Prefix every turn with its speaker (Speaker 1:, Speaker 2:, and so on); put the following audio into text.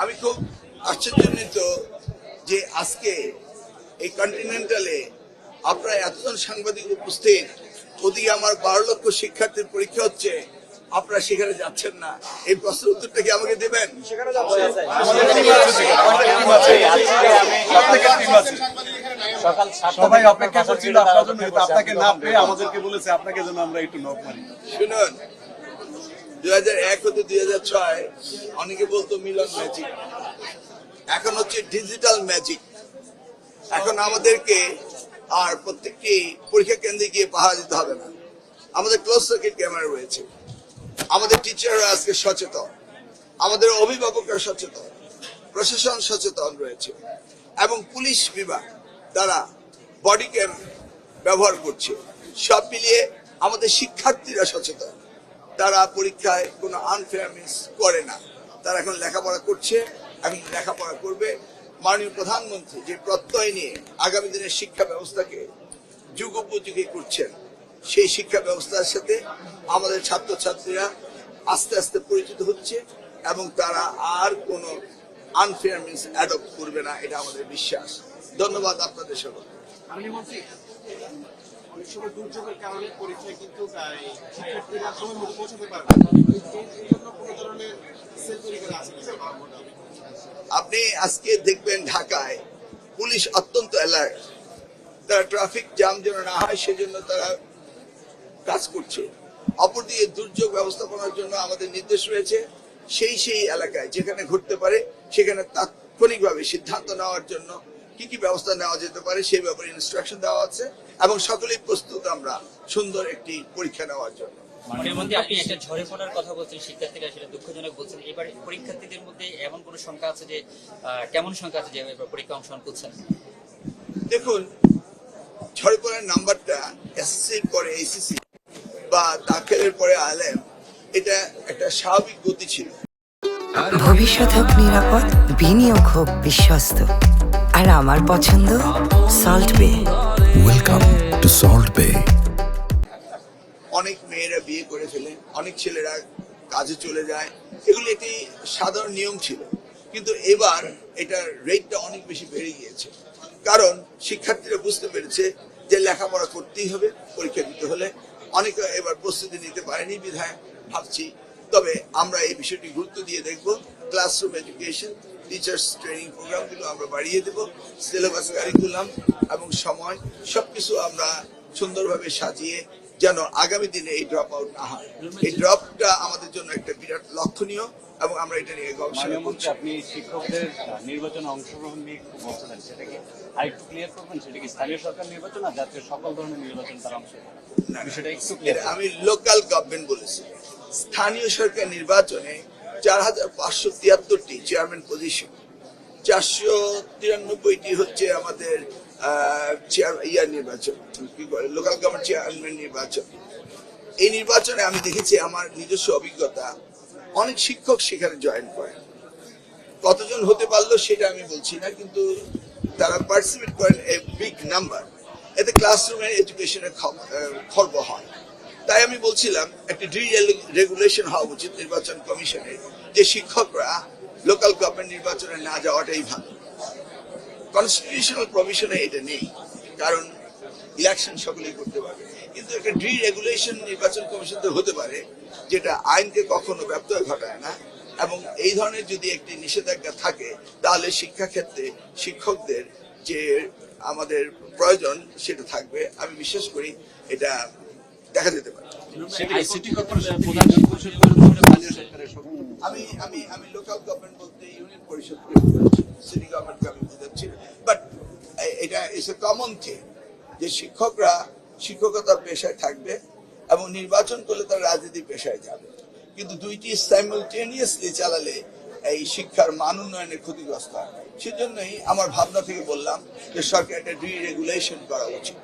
Speaker 1: আমি খুব আশ্চর্যান্বিত যে আজকে এই কন্টিনেন্টালে আপনারা এতজন সাংবাদিক উপস্থিত, ওদিকে আমার 12 লক্ষ শিক্ষার্থীর পরীক্ষা হচ্ছে, আপনারা সেখানে যাচ্ছেন না। এই প্রশ্নের উত্তরটা কি আমাকে দেবেন?
Speaker 2: সবাই অপেক্ষা করছিল আপনার জন্য, আপনাকে না পেয়ে আমাদেরকে বলেছে আপনাকে যেন আমরা একটু নক মারি।
Speaker 1: শুনুন, 2001 হতে 2006 অনেকে বলতো মিলন ম্যাজিক, এখন হচ্ছে ডিজিটাল ম্যাজিক। এখন আমাদেরকে আর প্রত্যেকটি পরীক্ষা কেন্দ্রে গিয়ে পাহারা দিতে হবে না, আমাদের ক্লোজ সার্কিট ক্যামেরা রয়েছে। আমাদের টিচাররা আজকে সচেতন, আমাদের অভিভাবকরা সচেতন, প্রশাসন সচেতন রয়েছে এবং পুলিশ বিভাগ তারা বডি ক্যাম ব্যবহার করছে। সব মিলিয়ে আমাদের শিক্ষার্থীরা সচেতন, তারা পরীক্ষায় কোনো আনফেয়ারনেস করে না। তারা এখন লেখাপড়া করছে এবং লেখাপড়া করবে। মাননীয় প্রধানমন্ত্রী যে প্রত্যয় নিয়ে আগামী দিনের শিক্ষা ব্যবস্থাকে যুগোপযোগী করছেন, সেই শিক্ষা ব্যবস্থার সাথে আমাদের ছাত্রছাত্রীরা আস্তে আস্তে পরিচিত হচ্ছে এবং তারা আর কোনো আনফেয়ারনেস অ্যাডপ্ট করবে না, এটা আমাদের বিশ্বাস। ধন্যবাদ আপনাদের সকলকে।
Speaker 3: অনেক সময় দুর্যোগের কারণে পরীক্ষায় কিন্তু শিক্ষার্থীরা সময় মতো পৌঁছাতে পারে না, এই জন্য কোনো ধরনের সেল তৈরি করা আছে।
Speaker 1: আপনি আজকে দেখবেন ঢাকায় পুলিশ অত্যন্ত অ্যালার্ট, তারা ট্রাফিক জ্যাম যেন না হয় সেজন্য তারা কাজ করছে। অপরদিকে দুর্যোগ ব্যবস্থাপনার জন্য আমাদের নির্দেশ রয়েছে, সেই এলাকায় যেখানে ঘটতে পারে সেখানে তাৎক্ষণিকভাবে সিদ্ধান্ত নেওয়ার জন্য কি কি ব্যবস্থা নেওয়া যেতে পারে সেই ব্যাপারে ইনস্ট্রাকশন দেওয়া আছে এবং সকলেই প্রস্তুত আমরা সুন্দর একটি পরীক্ষা নেওয়ার জন্য।
Speaker 4: আপনি একটা ঝরে পড়ার কথা বলছেন, শিক্ষার্থীরা সেটা দুঃখজনক বলছেন। এবার পরীক্ষার্থীদের মধ্যে এমন কোন সংখ্যা আছে যে কেমন সংখ্যা আছে যে এবার পরীক্ষা অংশগ্রহণ করছেন?
Speaker 1: দেখুন, ঝরে পড়ার নাম্বারটা এসএসসির পরে এইচএসসি বা দাখিলের পরে আইএলএম, এটা একটা স্বাভাবিক গতি ছিল।
Speaker 5: ভবিষ্যৎ হোক নিরাপদ, বিনিয়োগ হোক বিশ্বস্ত, আর আমার পছন্দ সল্ট বে।
Speaker 6: ওয়েলকাম টু সল্ট বে।
Speaker 1: অনেক মেয়েরা বিয়ে করে ফেলে, অনেক ছেলেরা কাজে চলে যায়, এগুলি একটি সাধারণ নিয়ম ছিল। কিন্তু এবার এটার রেটটা অনেক বেশি বেড়ে গিয়েছে, কারণ শিক্ষার্থীরা বুঝতে পেরেছে যে লেখাপড়া করতেই হবে পরীক্ষা দিতে হলে। অনেকে এবার প্রস্তুতি নিতে পারেনি বিধায় ভাবছি, তবে আমরা এই বিষয়টি গুরুত্ব দিয়ে দেখব। ক্লাসরুম এডুকেশন, টিচার্স ট্রেনিং প্রোগ্রামগুলো আমরা বাড়িয়ে দেব, সিলেবাস কারিকুলাম এবং সময় সবকিছু আমরা সুন্দরভাবে সাজিয়ে যেন আগামী দিনে এই ড্রপ আউট না হয়। এই ড্রপটা আমাদের জন্য একটা বিরাট লক্ষণীয় এবং আমরা এটা নিয়ে গবেষণা করছি।
Speaker 2: আপনি শিক্ষকদের নির্বাচনে অংশগ্রহণ নিয়ে খুব বলছিলেন, সেটা কি আরেকটু ক্লিয়ার করবেন? সেটা কি স্থানীয় সরকার নির্বাচন না জাতীয় সকল ধরনের নির্বাচন তারা অংশগ্রহণ? বিষয়টা একটু ক্লিয়ার।
Speaker 1: আমি লোকাল গভর্নমেন্ট বলেছি। স্থানীয় সরকার নির্বাচনে 4573টি চেয়ারম্যান পজিশন, 493টি হচ্ছে আমাদের নির্বাচন, কি বলে লোকাল গভর্নমেন্ট চেয়ারম্যান নির্বাচন। এই নির্বাচনে আমি দেখেছি, আমার নিজস্ব অভিজ্ঞতা, অনেক শিক্ষক সেখানে জয়েন করেন। কতজন হতে পারলো সেটা আমি বলছি না, কিন্তু তারা পার্টিসিপেট করেন এ বিগ নাম্বার। এতে ক্লাসরুমের এডুকেশনের খর্ব হয়। তাই আমি বলছিলাম একটা রেগুলেশন হওয়া উচিত নির্বাচন কমিশনের, যে শিক্ষকরা লোকাল গভর্নমেন্ট নির্বাচনে না যাওয়াটাই ভালো। কনস্টিটিউশনাল প্রভিশনে এটা নেই, কারণ ইলেকশন সকলেই করতে পারবে, কিন্তু একটা রেগুলেশন নির্বাচন কমিশন তো হতে পারে, যেটা আইনকে কখনো ব্যত্যয় ঘটায় না। এবং এই ধরনের যদি একটি নিষেধাজ্ঞা থাকে, তাহলে শিক্ষাক্ষেত্রে শিক্ষকদের যে আমাদের প্রয়োজন সেটা থাকবে। আমি বিশ্বাস করি এটা দেখা যেতে পারে। আমি লোকাল গভর্নমেন্ট বলতে ইউনিয়ন পরিষদ, সিটি গভর্নমেন্টকে আমি বোঝাচ্ছি, বাট এটা ইজ এ কমন থিং যে শিক্ষকরা শিক্ষকতা পেশায় থাকবে এবং নির্বাচন করলে তারা রাজনীতি পেশায় যাবে। কিন্তু দুইটি সাইমালটেনিয়াসলি চালালে এই শিক্ষার মান উন্নয়নে ক্ষতিগ্রস্ত হয়। সেজন্যই আমার ভাবনা থেকে বললাম যে সরকার একটা রেগুলেশন করা উচিত।